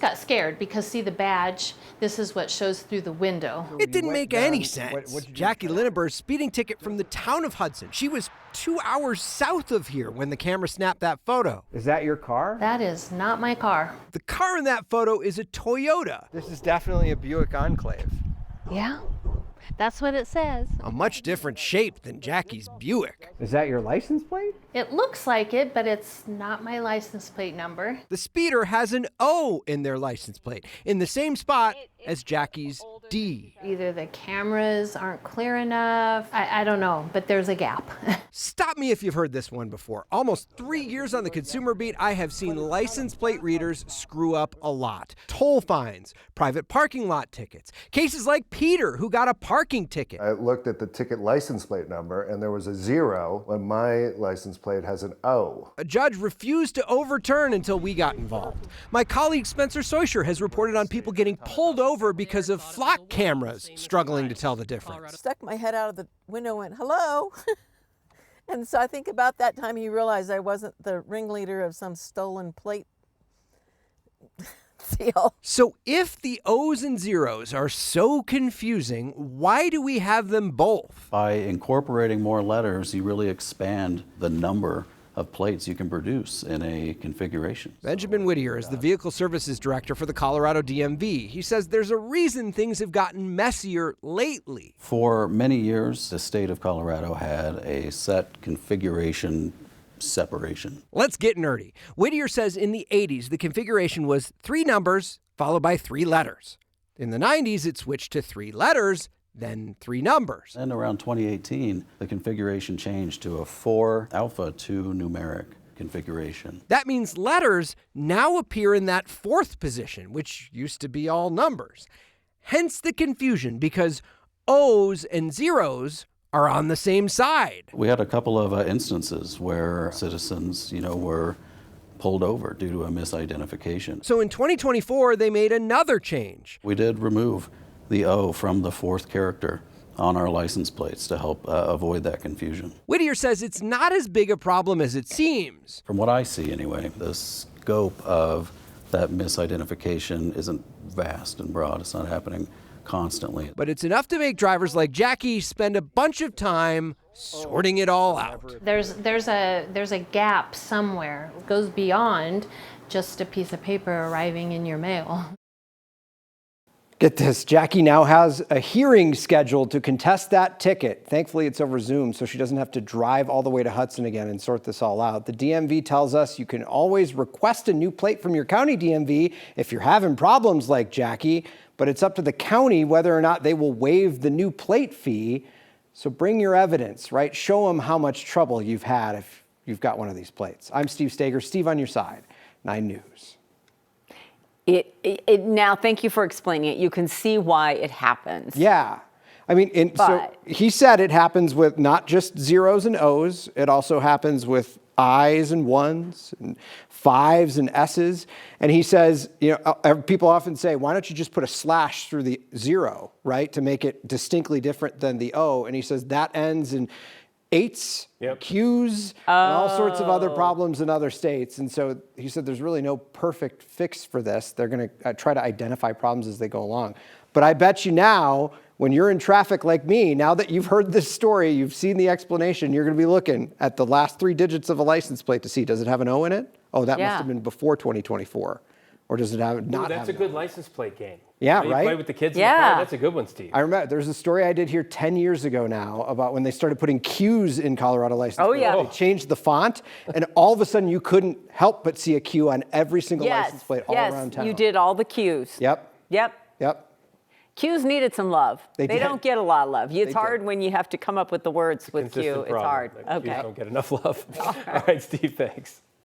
got scared because see the badge, this is what shows through the window. It didn't make any sense. Jackie Linneber's speeding ticket from the town of Hudson. She was 2 hours south of here when the camera snapped that photo. Is that your car? That is not my car. The car in that photo is a Toyota. This is definitely a Buick Enclave. Yeah, that's what it says. A much different shape than Jackie's Buick. Is that your license plate? It looks like it, but it's not my license plate number. The speeder has an O in their license plate, in the same spot as Jackie's D. Either the cameras aren't clear enough, I don't know, but there's a gap. Stop me if you've heard this one before. Almost 3 years on the consumer beat, I have seen license plate readers screw up a lot. Toll fines, private parking lot tickets, cases like Peter, who got a parking ticket. I looked at the ticket license plate number and there was a 0 when my license plate has an O. A judge refused to overturn until we got involved. My colleague Spencer Soysher has reported on people getting pulled over because of flock cameras struggling to tell the difference. Stuck my head out of the window and went, hello. And so I think about that time he realized I wasn't the ringleader of some stolen plate deal. So if the O's and zeros are so confusing, why do we have them both? By incorporating more letters, you really expand the number of plates you can produce in a configuration. Benjamin Whittier is the Vehicle Services Director for the Colorado DMV. He says there's a reason things have gotten messier lately. For many years, the state of Colorado had a set configuration separation. Let's get nerdy. Whittier says in the 80s, the configuration was 3 numbers followed by 3 letters. In the 90s, it switched to 3 letters, then 3 numbers. And around 2018, the configuration changed to a 4 alpha 2 numeric configuration. That means letters now appear in that 4th position, which used to be all numbers. Hence the confusion, because O's and zeros are on the same side. We had a couple of instances where citizens, were pulled over due to a misidentification. So in 2024, they made another change. We did remove the O from the 4th character on our license plates to help avoid that confusion. Whittier says it's not as big a problem as it seems. From what I see anyway, the scope of that misidentification isn't vast and broad. It's not happening constantly. But it's enough to make drivers like Jackie spend a bunch of time sorting it all out. There's a gap somewhere. It goes beyond just a piece of paper arriving in your mail. Get this, Jackie now has a hearing scheduled to contest that ticket. Thankfully, it's over Zoom, so she doesn't have to drive all the way to Hudson again and sort this all out. The DMV tells us you can always request a new plate from your county DMV if you're having problems like Jackie, but it's up to the county whether or not they will waive the new plate fee. So bring your evidence, right? Show them how much trouble you've had if you've got one of these plates. I'm Steve Stager. Steve on your side, 9 News. Now, thank you for explaining it. You can see why it happens. Yeah. I mean, so he said it happens with not just zeros and O's. It also happens with I's and 1s and 5s and S's. And he says, people often say, why don't you just put a slash through the 0, right, to make it distinctly different than the O? And he says that ends in 8s, Q's, and all sorts of other problems in other states. And so he said there's really no perfect fix for this. They're going to try to identify problems as they go along. But I bet you now, when you're in traffic like me, now that you've heard this story, you've seen the explanation, you're going to be looking at the last 3 digits of a license plate to see, does it have an O in it? Oh, that must have been before 2024. Or does it have not? That's a good license plate game. Yeah, you right? play with the kids in the car. That's a good one, Steve. I remember there's a story I did here 10 years ago now about when they started putting Q's in Colorado license plates. Yeah. They changed the font, and all of a sudden you couldn't help but see a Q on every single license plate all around town. You did all the Q's. Yep. Q's needed some love. They don't get a lot of love. It's hard when you have to come up with the words with Q. It's hard. Q's don't get enough love. All right, Steve, thanks.